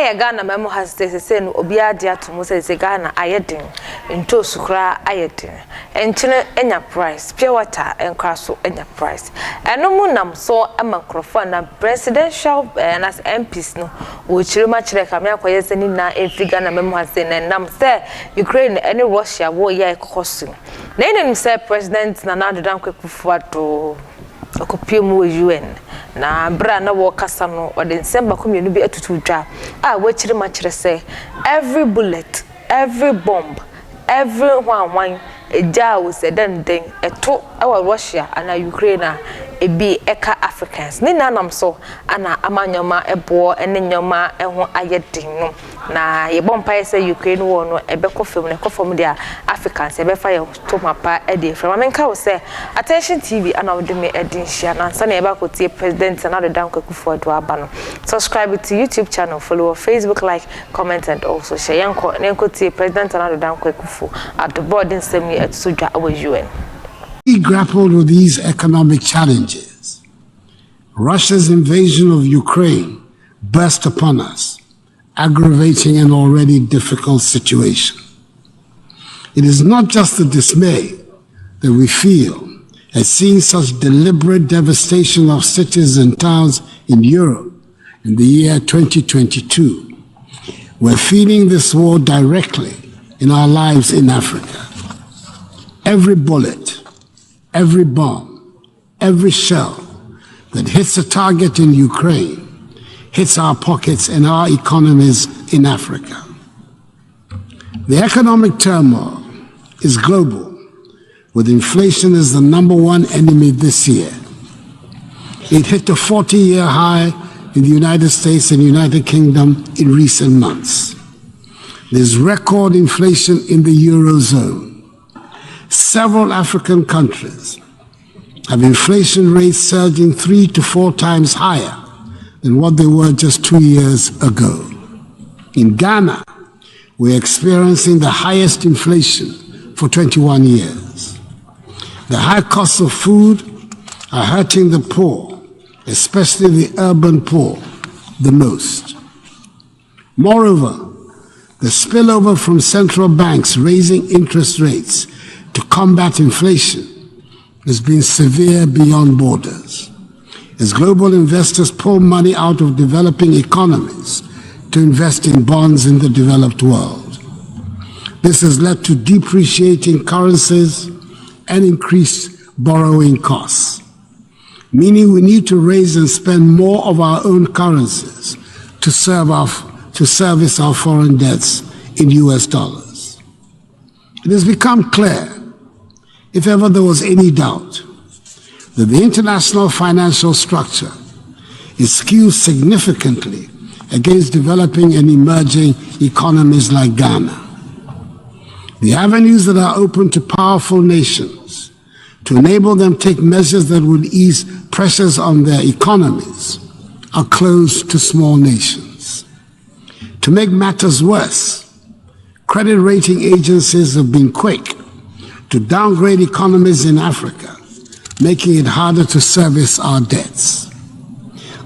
ye Ghana memo has say no obi ade atomo say Ghana ayedin nto sukra ayedin enchine enya price pure water enkra so enya price eno mu nam so amankrofo na presidential as MPs no wo chirima chire kamya koye se ni na Tvgh Ghana memo has say na nam say Ukraine any Russia wo ye ekokosu na ene say president na Akufo Addo Okopemu UN na bra na wo kasa no o de nsemba komienu bi atutu dwa we chire ma chire say every bullet, every bomb, every one eja wo se den eto awa Russia ana Ukraine ebi eka Africans ni nanam so ana amanyoma ebo ene nyoma eho ayedin no na ye bompa say Ukraine wo no ebe kofem na kofom dia Africans ebe fa ye to mapa e de from amenka wo say Attention TV ana wo de me edin hia na nsa na ebe akotie president na de dan Akufo Addo aba no subscribe to YouTube channel, follow Facebook, like, comment and also share yanko na enkotie president na de dan Akufo Addo boarding semi etsuja awa UN. We grappled with these economic challenges. Russia's invasion of Ukraine burst upon us, aggravating an already difficult situation. It is not just the dismay that we feel at seeing such deliberate devastation of cities and towns in Europe in the year 2022. We're feeling this war directly in our lives in Africa. Every bullet, every bomb, every shell that hits a target in Ukraine hits our pockets and our economies in Africa. The economic turmoil is global, with inflation as the #1 enemy this year. It hit a 40-year high in the United States and United Kingdom in recent months. There's record inflation in the Eurozone. Several African countries have inflation rates surging 3 to 4 times higher than what they were just 2 years ago. In Ghana, we're experiencing the highest inflation for 21 years. The high costs of food are hurting the poor, especially the urban poor, the most. Moreover, the spillover from central banks raising interest rates to combat inflation has been severe beyond borders, as global investors pull money out of developing economies to invest in bonds in the developed world. This has led to depreciating currencies and increased borrowing costs, meaning we need to raise and spend more of our own currencies to service our foreign debts in US dollars. It has become clear, if ever there was any doubt, that the international financial structure is skewed significantly against developing and emerging economies like Ghana. The avenues that are open to powerful nations to enable them to take measures that would ease pressures on their economies are closed to small nations. To make matters worse, credit rating agencies have been quick to downgrade economies in Africa, making it harder to service our debts.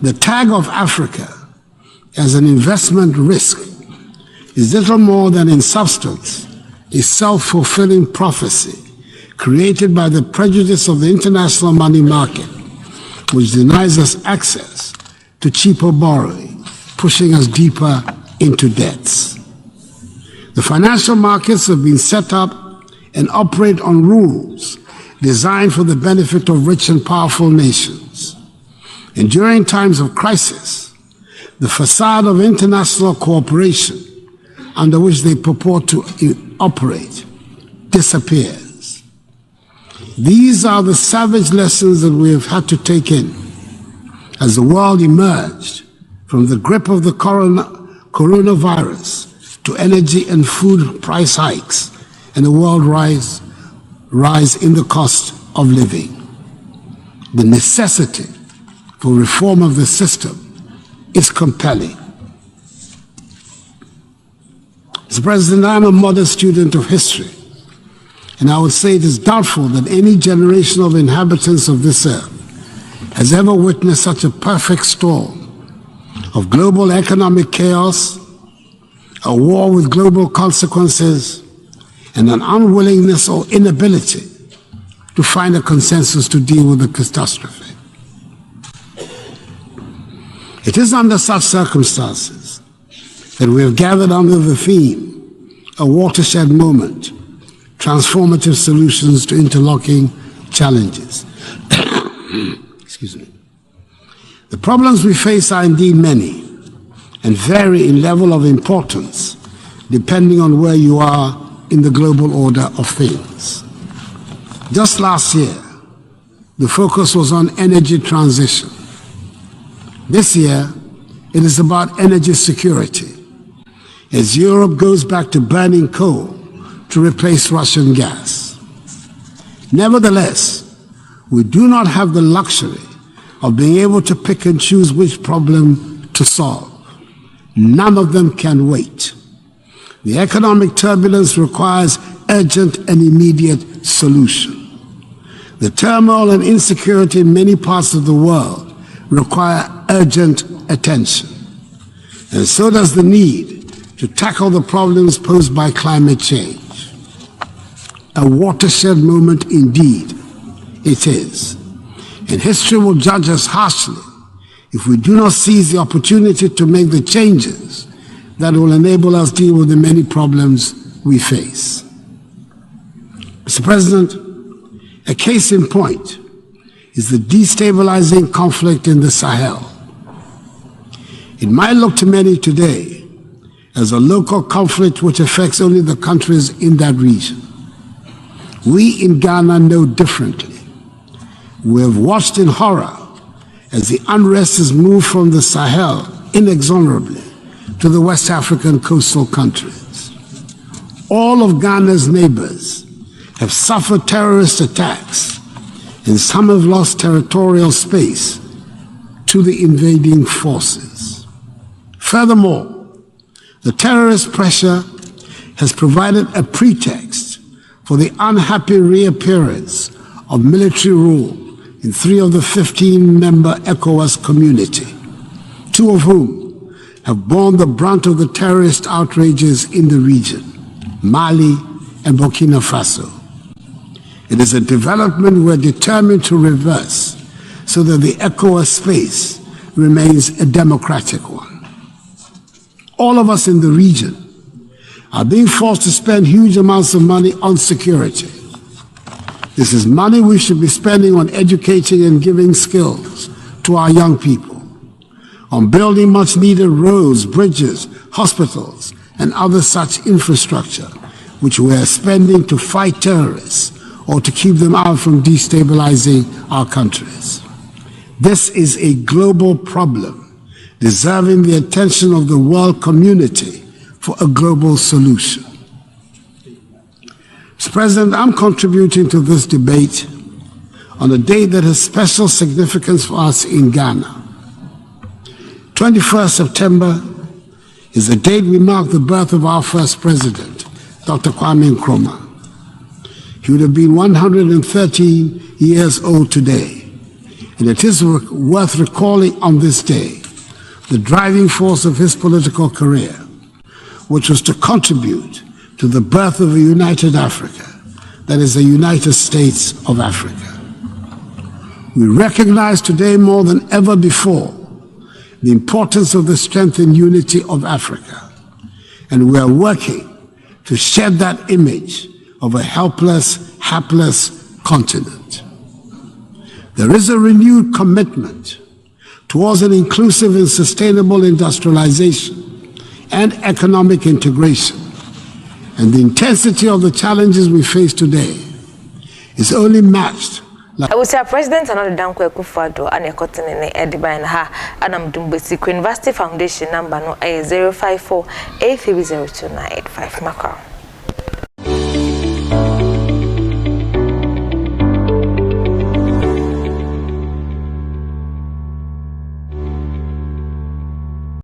The tag of Africa as an investment risk is little more than in substance a self-fulfilling prophecy created by the prejudice of the international money market, which denies us access to cheaper borrowing, pushing us deeper into debts. The financial markets have been set up and operate on rules designed for the benefit of rich and powerful nations. And during times of crisis, the facade of international cooperation under which they purport to operate disappears. These are the savage lessons that we have had to take in as the world emerged from the grip of the coronavirus to energy and food price hikes and a world rise in the cost of living. The necessity for reform of the system is compelling. Mr. President, I'm a modest student of history, and I would say it is doubtful that any generation of inhabitants of this earth has ever witnessed such a perfect storm of global economic chaos, a war with global consequences, and an unwillingness or inability to find a consensus to deal with the catastrophe. It is under such circumstances that we have gathered under the theme, a watershed moment, transformative solutions to interlocking challenges. Excuse me. The problems we face are indeed many and vary in level of importance depending on where you are in the global order of things. Just last year, the focus was on energy transition. This year, it is about energy security, as Europe goes back to burning coal to replace Russian gas. Nevertheless, we do not have the luxury of being able to pick and choose which problem to solve. None of them can wait. The economic turbulence requires urgent and immediate solution. The turmoil and insecurity in many parts of the world require urgent attention. And so does the need to tackle the problems posed by climate change. A watershed moment indeed it is. And history will judge us harshly if we do not seize the opportunity to make the changes that will enable us to deal with the many problems we face. Mr. President, a case in point is the destabilizing conflict in the Sahel. It might look to many today as a local conflict which affects only the countries in that region. We in Ghana know differently. We have watched in horror as the unrest has moved from the Sahel inexorably to the West African coastal countries. All of Ghana's neighbors have suffered terrorist attacks, and some have lost territorial space to the invading forces. Furthermore, the terrorist pressure has provided a pretext for the unhappy reappearance of military rule in 3 of the 15-member ECOWAS community, 2 of whom have borne the brunt of the terrorist outrages in the region, Mali and Burkina Faso. It is a development we're determined to reverse so that the ECOWAS space remains a democratic one. All of us in the region are being forced to spend huge amounts of money on security. This is money we should be spending on educating and giving skills to our young people, on building much needed roads, bridges, hospitals, and other such infrastructure, which we are spending to fight terrorists or to keep them out from destabilizing our countries. This is a global problem, deserving the attention of the world community for a global solution. Mr. President, I'm contributing to this debate on a date that has special significance for us in Ghana. 21st September is the date we mark the birth of our first president, Dr. Kwame Nkrumah. He would have been 113 years old today, and it is worth recalling on this day the driving force of his political career, which was to contribute to the birth of a united Africa, that is, the United States of Africa. We recognize today more than ever before the importance of the strength and unity of Africa, and we are working to shed that image of a helpless, hapless continent. There is a renewed commitment towards an inclusive and sustainable industrialization and economic integration, and the intensity of the challenges we face today is only matched. I would say President and Akufo Addo and Ekotene Ediban ha Anam Dumbesi University Foundation number no 054 8302985 Macau.